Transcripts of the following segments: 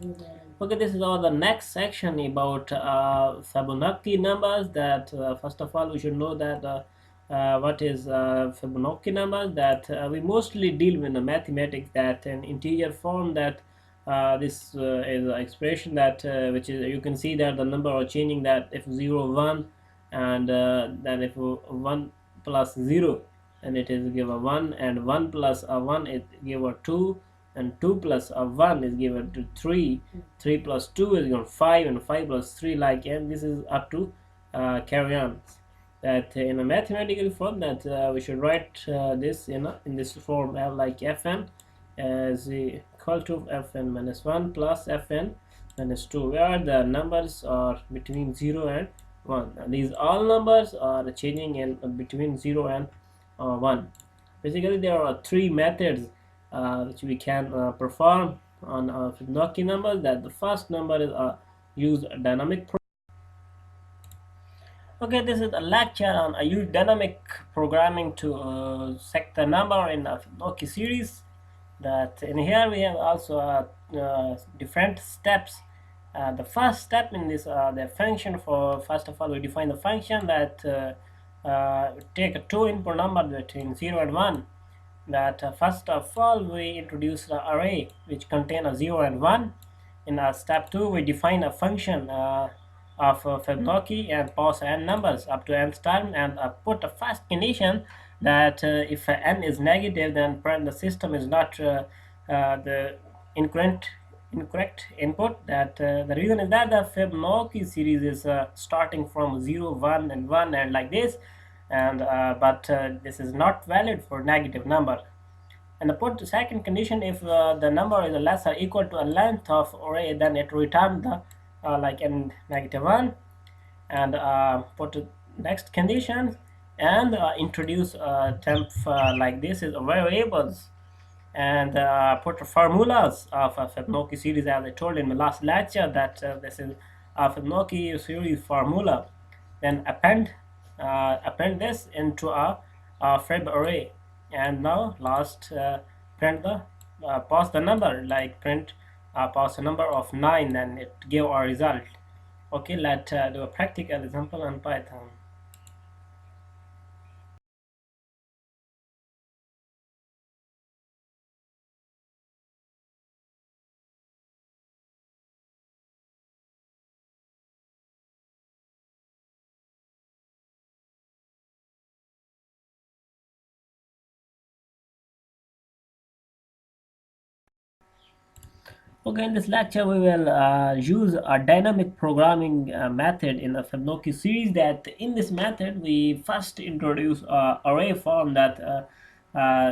Okay, this is all the next section about Fibonacci numbers. That first of all, we should know that what is Fibonacci numbers. That we mostly deal with the mathematics. That an integer form. That this is an expression that which is, you can see that the number are changing. That if 0 1, and then if 1 plus 0, and it is give a 1, and 1 plus a 1 it give a 2, and 2 plus a 1 is given to 3, 3 plus 2 is given 5, and 5 plus 3, like, and this is up to carry on. That in a mathematical form, that we should write this in this form, like fn as equal to fn minus 1 plus fn minus 2, where the numbers are between 0 and 1. These all numbers are changing in between 0 and 1. Basically, there are three methods which we can perform on Fibonacci numbers. That the first number is use dynamic. Okay, this is a lecture on I use dynamic programming to set the number in a Fibonacci series. That in here we have also different steps. The first step in this the function, for first of all we define the function that take a two input number between 0 and 1. That first of all we introduce the array which contain a 0 and 1. In step 2 we define a function of Fibonacci and pass n numbers up to nth term, and put a first condition that if n is negative, then the system is not the incorrect input. That the reason is that the Fibonacci series is starting from 0 1 and 1 and like this, and but this is not valid for negative number. And the put second condition, if the number is less or equal to a length of array, then it return the like n negative 1. And put next condition, and introduce temp like this is variables, and put formulas of a Fibonacci series, as I told in my last lecture that this is a Fibonacci series formula. Then append this into a Fib array, and now last print the pass the number, like print pass a number of 9, then it give a result. Okay, let's do a practical example on Python. Okay, in this lecture we will use a dynamic programming method in the Fibonacci series. That in this method we first introduce array form, that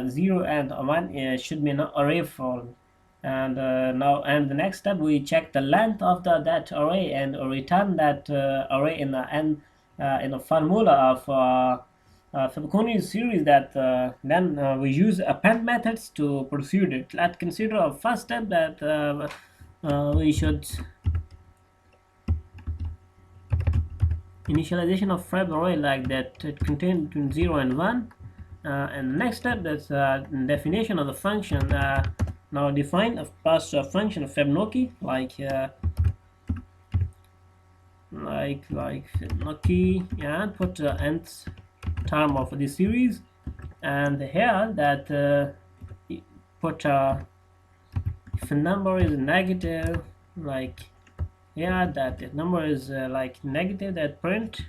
0 and 1 should be an array form. And now, and the next step, we check the length of that array and return that array in the n in a formula of Fibonacci series. That then we use append methods to proceed it. Let's consider a first step, that we should initialization of Fib array, like that it contains between 0 and 1. And the next step, that's definition of the function. Now define a pass a function of Fibonacci, like Fibonacci, and put the nth term of the series, and here that put if a number is negative, like here that the number is like negative, that print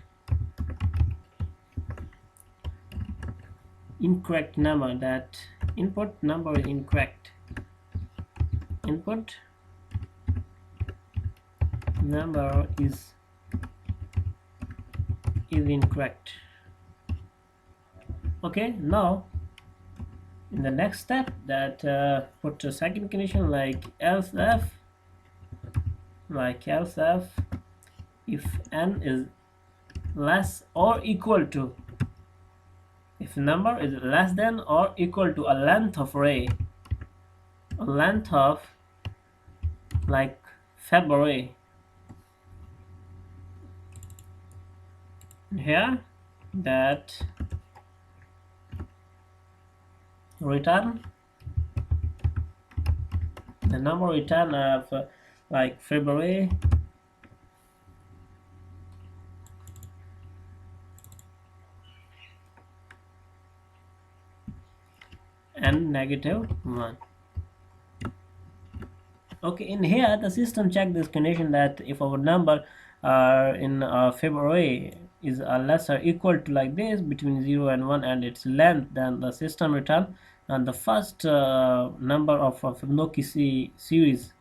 incorrect number, that input number is incorrect, input number is incorrect. Okay, now in the next step, that put a second condition, like else if n is less or equal to, if number is less than or equal to a length of array, a length of like Fib array, here that return the number return of like February and -1. Okay, in here the system check this condition that if our number in February is less or equal to like this between 0 and 1 and its length, then the system return and the first number of Fibonacci series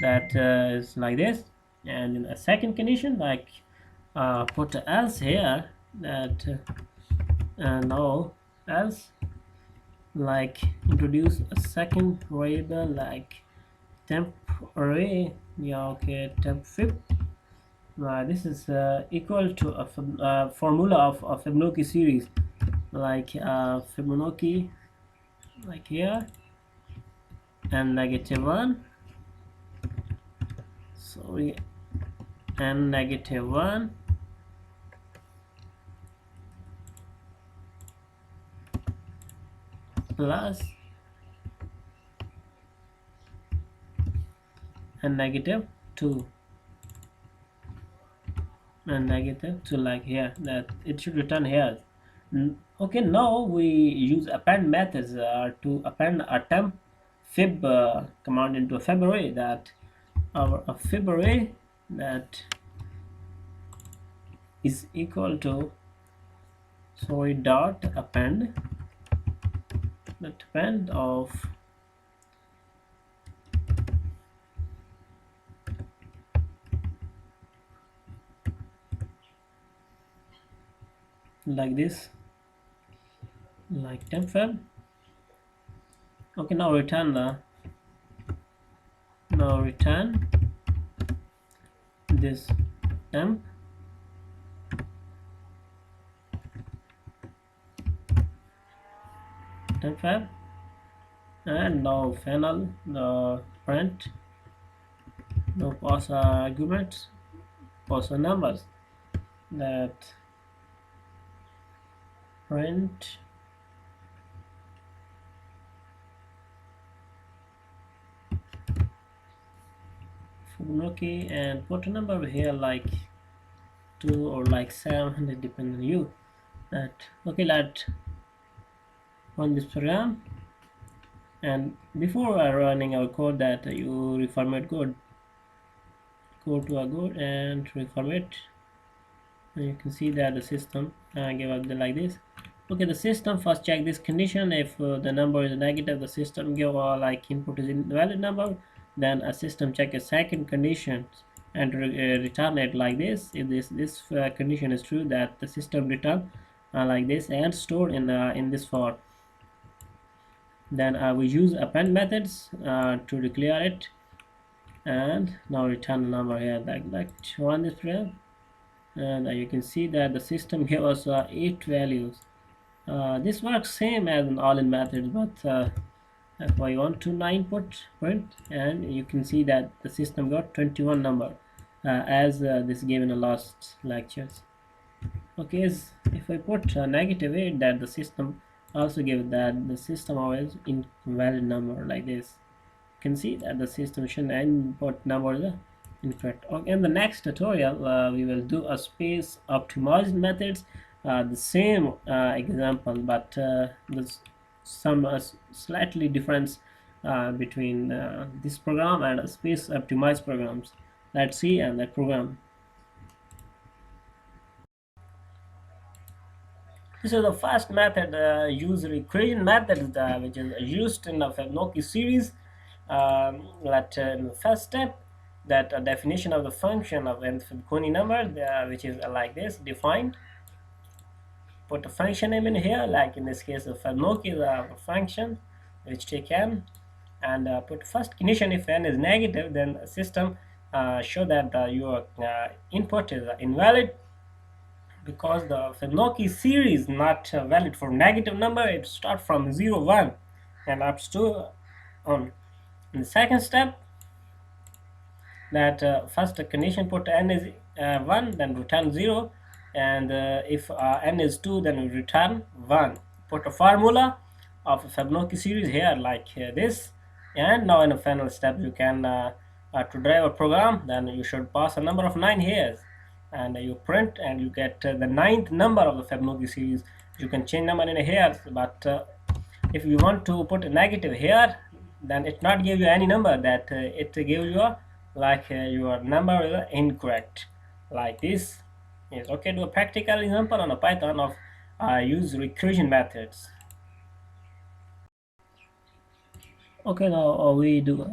that is like this. And in a second condition, like put else here, that now else, like introduce a second variable like temp array. Yeah, okay, temp fib. This is equal to a formula of a Fibonacci series, like Fibonacci, like here, and -1, sorry, and -1 plus and -2 and -2, like here, that it should return here. Okay, now we use append methods to append a temp fib command into a February, that our February that is equal to, sorry, dot append, that append of like this, like temp fib. Okay, now return this temp fib, and now final the print, now pass arguments, pass numbers, that print Fibonacci and put a number here like 2 or like 7, it depends on you. That okay, let run this program, and before running our code, that you reformat code, go to a code and reformat, and you can see that the system give up the like this. Okay, the system first check this condition. If the number is negative, the system give like input is invalid number. Then a system check a second condition and return it like this. If this condition is true, that the system return like this and store in this for. Then we use append methods to declare it, and now return the number here, like run this program, and you can see that the system gave us 8 values. This works same as an all-in method, but if I want to 9 put print, and you can see that the system got 21 number as this given in the last lectures. Okay, if I put -8, that the system also give that the system always invalid number like this. You can see that the system should input number is incorrect. Okay, in the next tutorial we will do a space optimized methods, the same example, but there's some slightly difference between this program and space optimized programs. Let's see and that program. This is the first method, user equation method, which is used in the Fibonacci series. That in the first step, that definition of the function of nth Fibonacci number, which is like this, defined. Put a function name in here, like in this case, the Fibonacci is a function which take n, and put first condition. If n is negative, then system show that your input is invalid, because the Fibonacci series not valid for negative number. It start from 0, 1 and up to on. In the second step, that first condition put n is 1, then return 0, and if n is 2, then we return 1. Put a formula of a Fibonacci series here, like this, and now in the final step you can to drive a program, then you should pass a number of 9 here, and you print and you get the ninth number of the Fibonacci series. You can change number in here, but if you want to put a negative here, then it not give you any number, that it give you like your number is incorrect, like this. Yes, okay, do a practical example on a Python of use recursion methods. Okay, now we do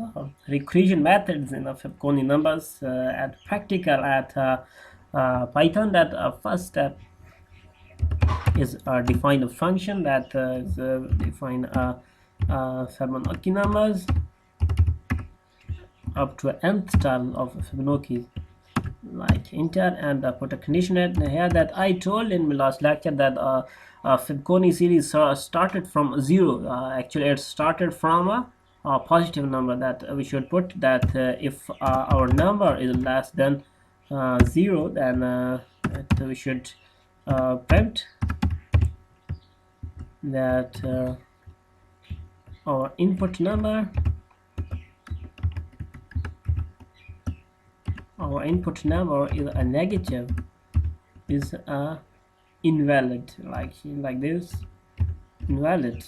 recursion methods in the Fibonacci numbers at practical at Python. That first step is define a function that is define Fibonacci numbers up to nth term of Fibonacci, like enter, and put a condition in here that I told in my last lecture that Fibonacci series started from 0. Actually, it started from a positive number, that we should put that if our number is less than 0, then that we should print that our input number is a negative, is a invalid, like this, invalid.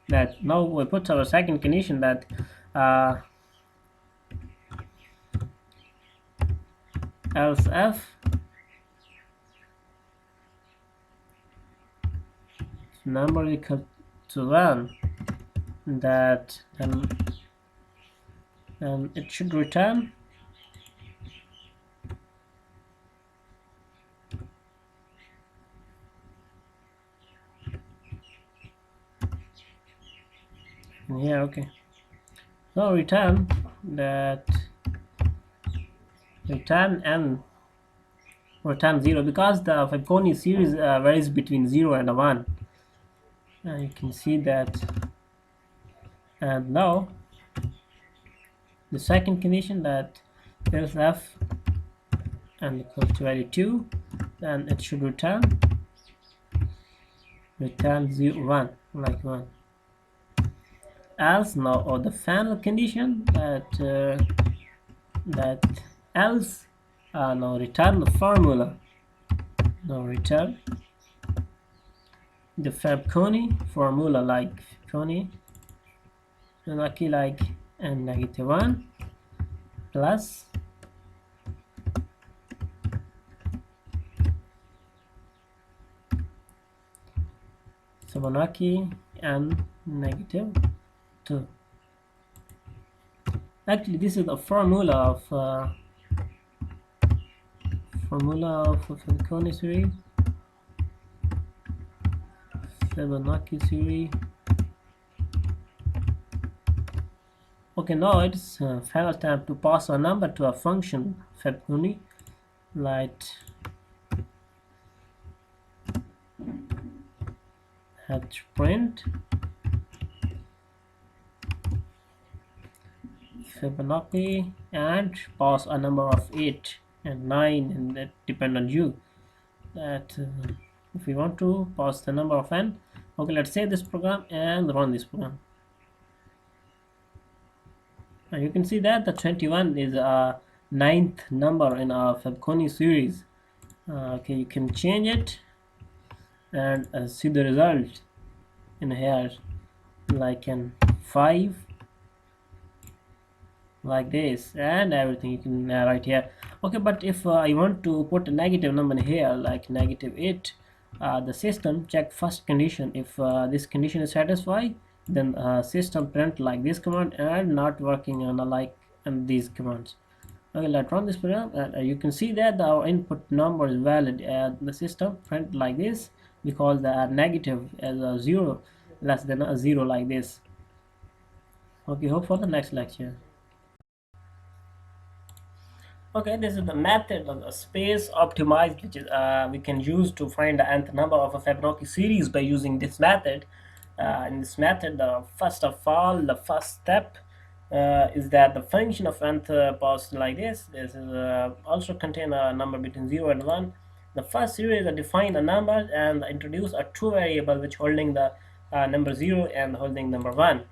That now we put our second condition that else f number equal to 1, that it should return here. Okay, so return that return 0, because the Fibonacci series varies between 0 and 1. You can see that. And now the second condition, that else f and equal to value 2, then it should return 0 1, like 1. Else, now, or the final condition, that else now return the formula, now return the Fibonacci formula, like Fibonacci like and -1 plus Fibonacci and -2. Actually, this is the formula of Fibonacci series. Fibonacci series. Okay, now it's final time to pass a number to a function Fibonacci, like print Fibonacci and pass a number of 8 and 9, and that depend on you, that if we want to pass the number of n. Okay, let's save this program and run this program. And you can see that the 21 is a ninth number in our Fibonacci series. Okay, you can change it and see the result in here, like in 5, like this, and everything you can write here. Okay, but if I want to put a negative number here, like -8, the system check first condition. If this condition is satisfied, then system print like this command, and not working on like these commands. Okay, let's run this program, and you can see that our input number is valid. The system print like this because they are negative as a 0, less than a 0, like this. Okay, hope for the next lecture. Okay, this is the method of the space optimized, which is we can use to find the nth number of a Fibonacci series by using this method. In this method, first of all, the first step is that the function of nth passed like this. This is also contain a number between 0 and 1. The first series define a number and introduce a true variable which holding the number 0 and holding number 1.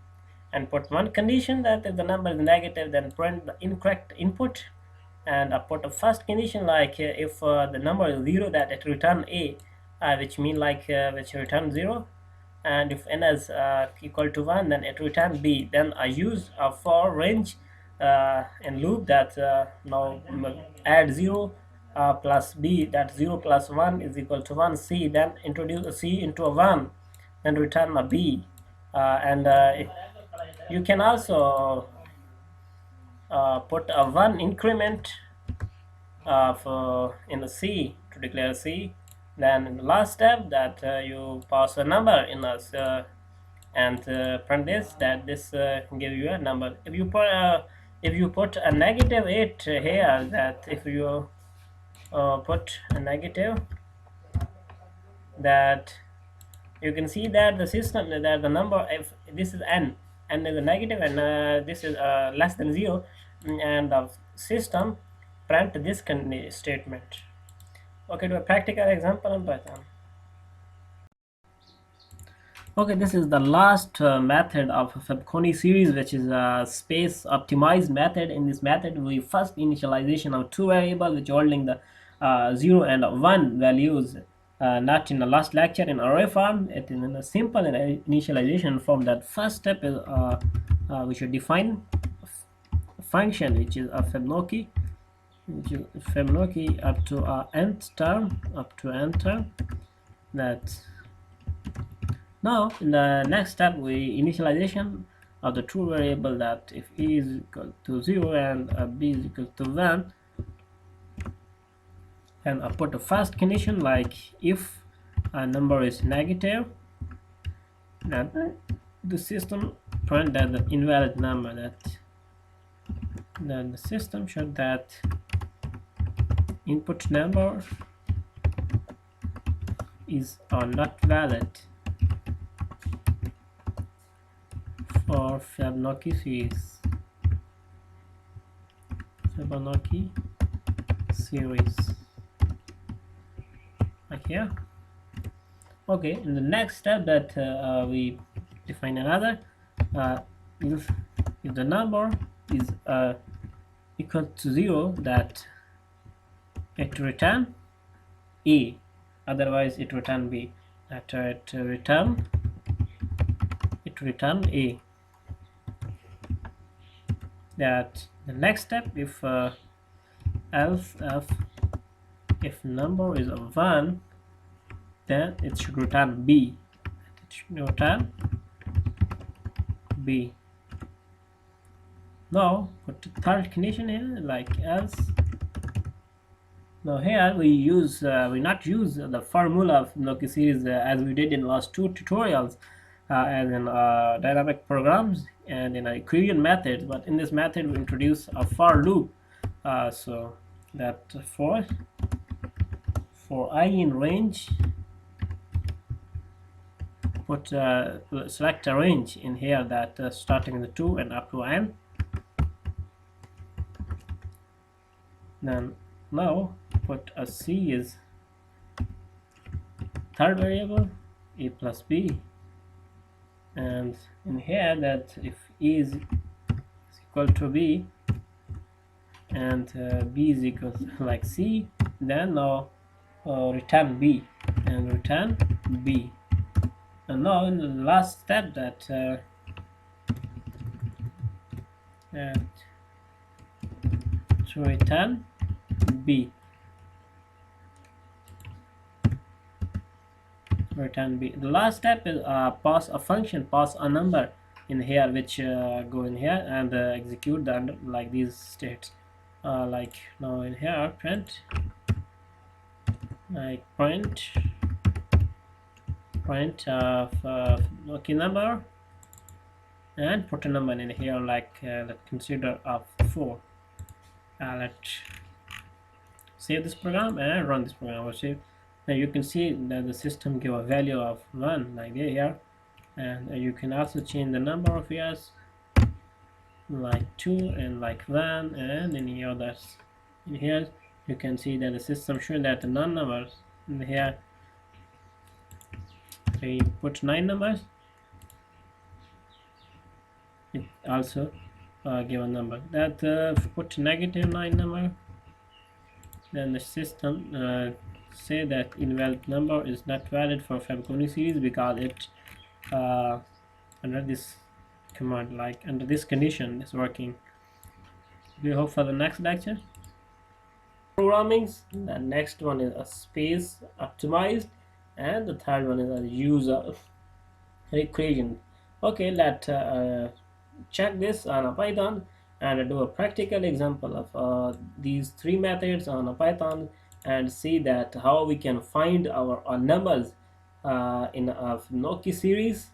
and put one condition that if the number is negative, then print the incorrect input, and put a first condition like if the number is 0, that it return a, which mean like which return 0, and if n is equal to 1, then it return b. Then I use a for range in loop that now add 0 plus b, that 0 plus 1 is equal to 1, c, then introduce a c into a 1, then return a b. And you can also put a 1 increment in the C to declare C. Then in the last step, that you pass a number in us and print this, that this give you a number. If you put a negative 8 here, that if you put a negative, that you can see that the system, that the number, if this is n is a negative, and this is less than 0, and the system print this statement. Okay, to a practical example in Python. Okay, this is the last method of Fibonacci series, which is a space optimized method. In this method, we first initialization of two variables which holding the 0 and 1 values, not in the last lecture in array form. It is in a simple initialization form. That first step is we should define a function which is a Fibonacci, up to nth term, that now in the next step we initialization of the true variable, that if a is equal to 0 and b is equal to 1, and I put a first condition like if a number is negative, then the system print that the invalid number, that then the system should that input number is not valid for Fibonacci series like here. Okay, in the next step, that we define another if the number is equal to 0, that it return a, otherwise it return b, that it return a. That the next step, if else if number is 1, then it should return b. Now put the third condition here like else. Now here we use we not use the formula of Fibonacci series as we did in last two tutorials, as in dynamic programs and in Euclidean methods, but in this method we introduce a for loop. So that for I in range, put select a range in here, that starting the 2 and up to n. Then now put a c is third variable, a plus b, and in here that if a is equal to b and b is equal to like c, then now return b and return b. And now in the last step, that to return b. The last step is pass a function, pass a number in here, which go in here and execute the like these states. Like now in here print like print lucky number, and put a number in here like let's consider of 4. Let's save this program and run this program. We'll save. Now you can see that the system give a value of 1 like here, and you can also change the number of years like 2 and like 1 and any others. In here you can see that the system shows that the non-numbers in here. We put 9 numbers, it also give a number that put negative 9 number, then the system say that invalid number is not valid for Fibonacci series because it uh, under this command, like under this condition, is working. We hope for the next lecture. Programmings. The next one is a space optimized, and the third one is a user recursion. Okay, let's check this on a Python and do a practical example of these three methods on a Python and see that how we can find our numbers in a Fibonacci series.